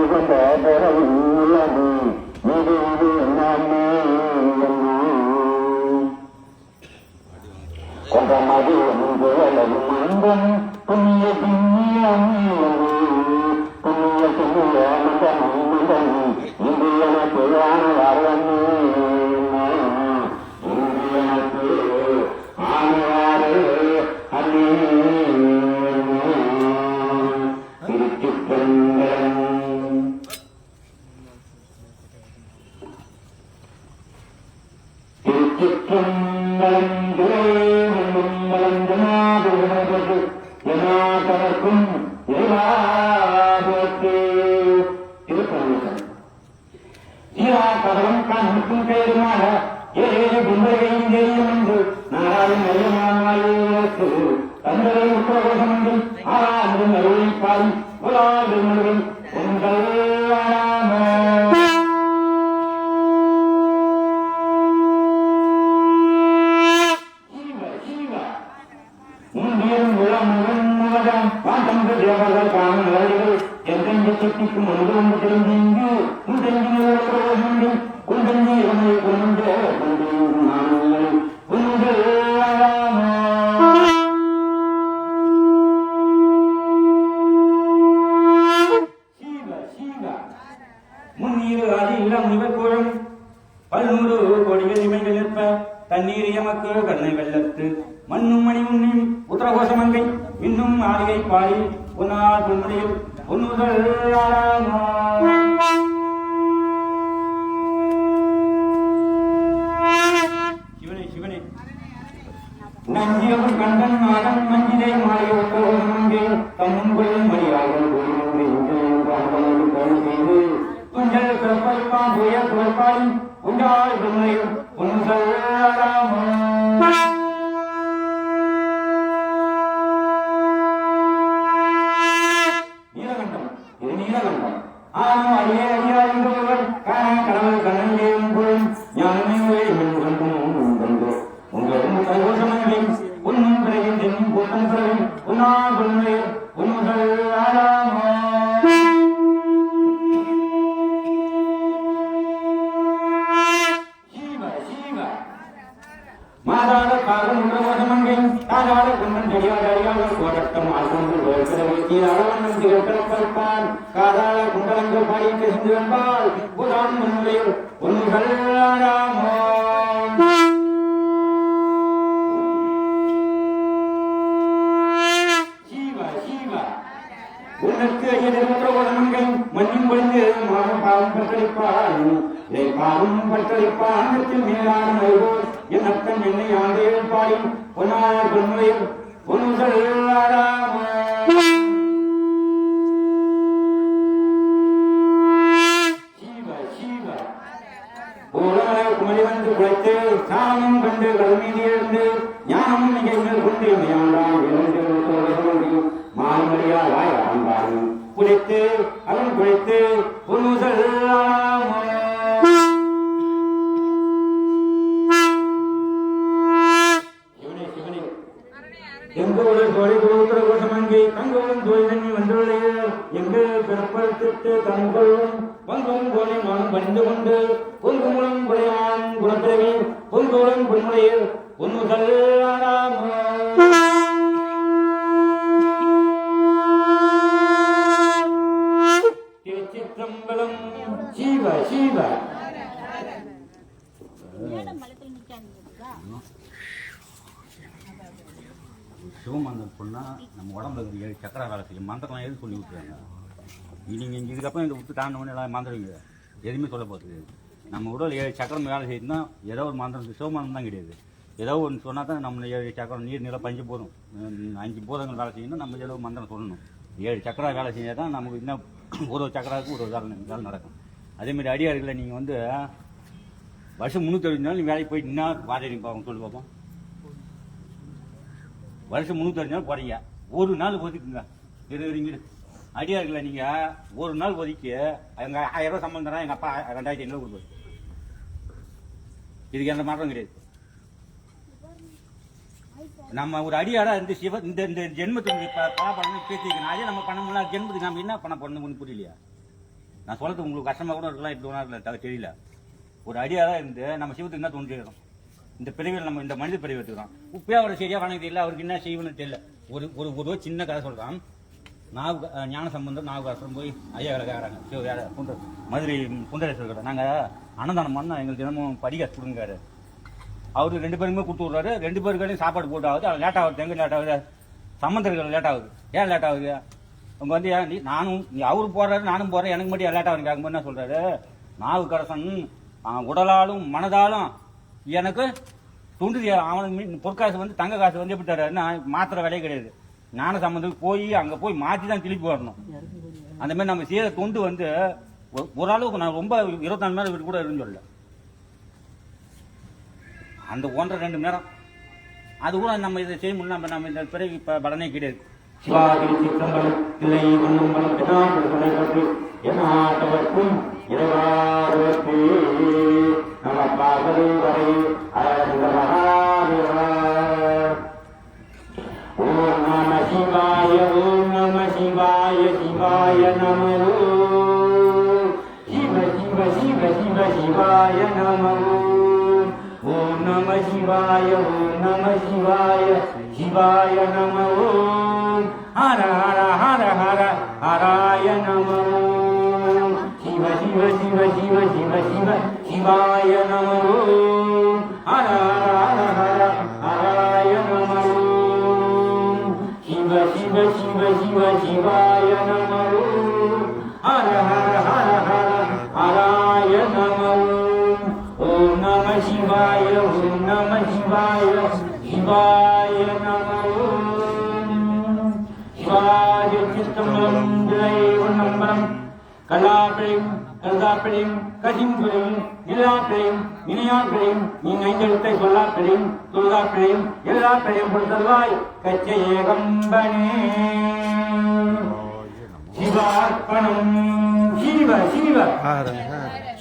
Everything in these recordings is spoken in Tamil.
கொண்ட பெறவும் உள்ளது இது இது நாமே கொண்ட மது வளரும் அன்பன் புண்ணிய புண்ணிய புண்ணிய புண்ணிய மந்தனி மந்தனி இன்று எனக்கு ஆனவாரே இன்று எனக்கு ஆனவாரே அன்னே ஜனாதனக்கும் ஈராக்கரம் கண்ணுக்கும் பெயருமாக ஏழு கும்பரையும் செய்யும் என்று நாராயண மையமானாக்கு தங்களை உத்தரகோஷம் என்றும் ஆறாண்டு அருளை பாடி உலாது முழுவதும் உங்கள் தேவர்கள் காணும் நிலைகள் எந்தெந்த சக்திக்கும் ஒன்று தெரிஞ்சு குண்டஞ்சி இவனை கொண்டு முன்னீர் ஆதி இளம் நிவர்கோழும் பல்நூறு கொடிகள் இமைகள் நிற்ப தண்ணீர் எமக்கு கண்ணை வெள்ளத்து மண்ணும் மணி உண்ணியும் உத்தரகோஷமங்கை இன்னும் ஆடியை பாடி உன்னால் பொன்முடியில் உன்னுதல் சிவனே சிவனே நஞ்சியவன் கண்டன் நாடன் மஞ்சிதை மாறி உத்தரகோஷமங்கை தம்மும் கொள்ளும் மரியாதல் செய்து துஞ்சல் பிறப்பருப்பான் புய பிறப்பாடி உண்டால் பொன்முடியில் உன்னுதல் மாதாட காலம் உலகமங்கை தாராட கும்மன் ஜடியாடியாக கோடட்டம் ஆள்கொண்டு அளவண்ணம் திரட்டப்பான் காதாள குண்டலங்கள் பாடிட்டு சென்று வந்தால் புதான் முன்னுடைய உன்கள் உனக்கு எதிர்மன்றமங்கை மண்ணின் பொழுது பாவம் பற்றளிப்பான் இதை பாவம் பற்றளிப்பான் மேலான என் அத்தன் என்னை ஆண்டேன் பாடி பொன்னார் பொன்முறையில் பொன்னுதல் குமரி வந்து குழைத்து சாமம் கண்டு கருமீதியிலிருந்து ஞானம் நிகழ்ந்து கொண்டு மாமரியா வாயான் குழைத்து அவன் குழைத்து பொன்னுதல் எங்கோடு தோழி குருத்திர கோஷமங்கி தங்கோடும் தோழி வந்துள்ள எங்கள் பிறப்பறுத்திட்டு தங்களும் பங்கும் கோணி மானம் பணிந்து கொண்டு பொங்குமுளம் குறையான் குணத்திரவி பொங்கோடும் பொன்முறையில் பொன்னுதல் திருச்சிற்றம்பலம் சீவ சீவ சிவமந்திரம் சொன்னால் நம்ம உடம்புல இருக்கிற 7 சக்கரை வேலை செய்யும் மந்திரம் எதுவும் சொல்லி விட்டுறாங்க. நீங்கள் இங்கே இதுக்கப்புறம் இதை விட்டு தாண்டவொன்னே எல்லாம் மந்திரங்க எதுவுமே சொல்ல போகுது. நம்ம உடல் 7 சக்கரம் வேலை செய்யுதுன்னா ஏதோ ஒரு மந்திரம் சிவமந்திரம் தான் கிடையாது. ஏதோ ஒன்று சொன்னால் தான் நம்ம 7 சக்கரம் நீர் நில 5 போதும் 5 பூதங்கள் வேலை செய்யணும். நம்ம ஏதோ மந்திரம் சொல்லணும். 7 சக்கரா வேலை செஞ்சால் தான் நமக்கு இன்னும் ஒரு சக்கராவுக்கு ஒரு வேலை நடக்கும். அதேமாதிரி அடியார்களை நீங்கள் வந்து வருஷம் 365 நாள் வேலைக்கு போயிட்டு என்ன வாடகை பார்ப்போம் சொல்லி பார்ப்போம். வருஷம் 365 நாள் போறீங்க, ஒரு நாள் ஒதுக்குங்க. இருங்க அடியார்களை நீங்க ஒரு நாள் ஒதுக்கி எங்க 1000 ரூபாய் சம்பளம் தரேன், எங்க அப்பா 2500 கொடுப்பாரு. இதுக்கு எந்த மாற்றம் கிடையாது. நம்ம ஒரு அடியாரா இந்த சிவ இந்த ஜென்மத்துக்கு பணம் பேசிக்கணும். அதே நம்ம பண்ண முடியல ஜென்மத்துக்கு நம்ம என்ன பண்ண பண்ணணும்னு புரியலையா? நான் சொல்றது உங்களுக்கு கஷ்டமா கூட இருக்கலாம், இப்படி ஒன்றா தெரியல. ஒரு அடியாக இருந்து நம்ம சிவத்துக்கு என்ன தோன்றிடும். இந்த பிரிவில் நம்ம இந்த மனித பிரிவு எடுத்துக்கிறோம். உப்பையா அவர் சரியா வணங்க தெரியல, அவருக்கு என்ன செய்யணும்னு தெரியல. ஒரு சின்ன கதை சொல்றான். ஞான சம்பந்தம் நாகராசம் போய் ஐயா வேற மதுரை புண்டரேஸ்வரர் நாங்க அன்னதானம் பண்ணா எங்களுக்கு தினமும் படிகாசு கொடுங்காரு. அவரு 2 பேருமே கொடுத்து விடுறாரு. 2 பேருக்கையும் சாப்பாடு போட்டு ஆகுது. அது லேட் ஆகுது. எங்க லேட் ஆகுது? சம்பந்தர்கள் லேட் ஆகுது. ஏன் லேட் ஆகுது? அவங்க வந்து நானும் அவரு போறாரு, நானும் போறேன், எனக்கு மட்டும் லேட் ஆகுது கேட்கும்போது என்ன சொல்றாரு, நாவுக்கரசன் உடலாலும் மனதாலும் எனக்கு துண்டு அவனுக்கு பொற்காசு வந்து தங்க காசு வந்து எப்படி தர்றாருன்னா மாத்திர விலையே கிடையாது. ஞான சம்பந்தத்துக்கு போய் அங்க போய் மாற்றி தான் திருப்பி வரணும். அந்த மாதிரி நம்ம செய்யற தொண்டு வந்து ஓரளவுக்கு நான் ரொம்ப 24 மணி நேரம் கூட இருக்குன்னு சொல்லல. அந்த 1.5-2 மணி நேரம் அது கூட நம்ம இதை செய்ய முடியல. நம்ம இந்த பிறகு பலனே கிடையாது. சிவாஜி சித்தம்பலம் இல்லை மன்னம்பலம் பிதாபுரனை பற்றி என்னாட்டவர்க்கும் இறைவாருக்கு நம பார்வதி வரை ஓம் நம சிவாய ஓம் நம சிவாய சிவாய நம சிவ சிவ சிவ சிவ சிவாய நம ஓம் நம சிவாய ஓம் நம சிவாய சிவாய நம ஹர ஹர ஹர ஹர ஹராய நம சிவ சிவ சிவ சிவ சிவ சிவ சிவாய நம ஹர ஹர ஹர ஹராய நம சிவ சிவ சிவ சிவ சிவாய நம ஹர ஹர ஹர ஹர ஹராய நம ஓம் நம சிவாய ஓம் நம சிவாய சிவாய நம சிவாஜி சித்தம்பலம் திரை ஒன்னம்பலம் கல்லாப்பிழையும் கருதாப்பிழையும் கசிம்புரையும் இல்லாப்பிழையும் இணையாப்பிழையும் நீ ஐந்தெழுத்தை சொல்லாப்பிழையும் தொழுதாப்பிழையும் எல்லாப்பிழையும் கொடுத்தல்வாய் கச்சை ஏகம்பனே சிவார்ப்பணம் சிவ சிவ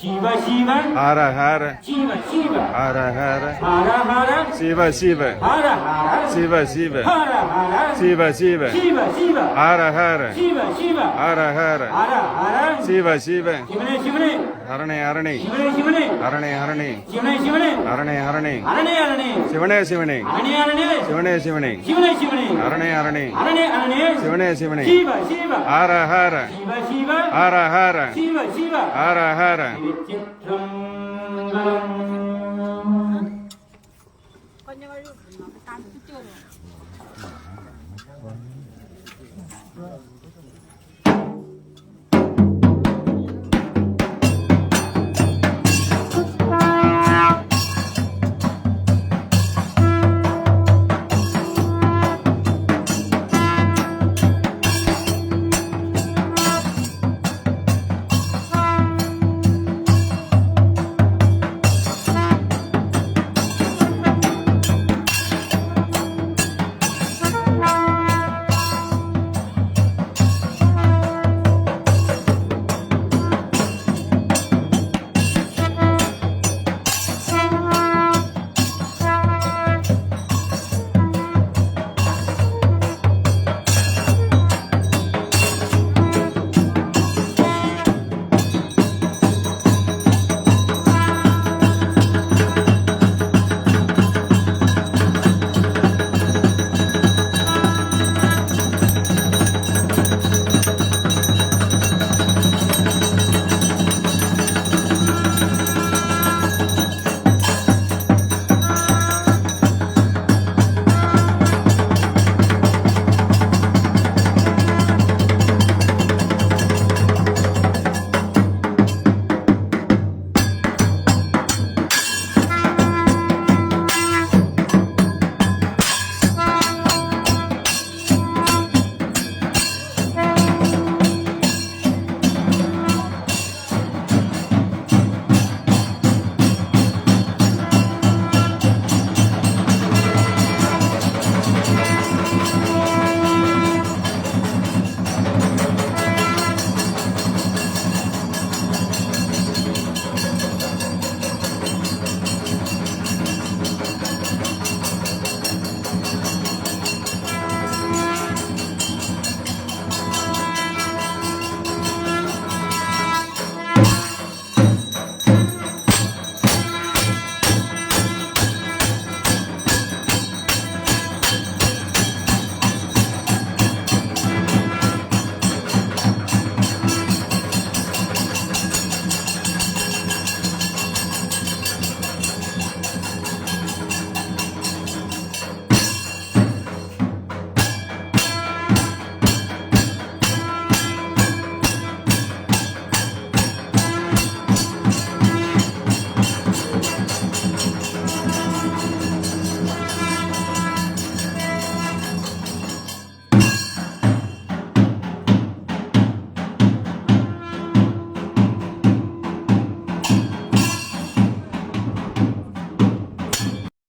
சிவ சிவ ஹர ஹர சிவ சிவ ஹர ஹர ஹர ஹர சிவ சிவ ஹர ஹர சிவ சிவ ஹர ஹர சிவ சிவ சிவ சிவ ஹர ஹர சிவ சிவ ஹர ஹர ஹர ஹர சிவ சிவ சிவனே சிவனே ஹரணே ஹரணே சிவனே சிவனே ஹரணே ஹரணே சிவனே சிவனே ஹரணே ஹரணே ஹரணே ஹரணே சிவனே சிவனே ஹரணே ஹரணே சிவனே சிவனே சிவனே சிவனே ஹரணே ஹரணே ஹரணே ஹரணே சிவனே சிவனே சிவ சிவ ஹர ஹர சிவ சிவ ஹர ஹர சிவ சிவ ஹர ஹர சிற்றம்பலம்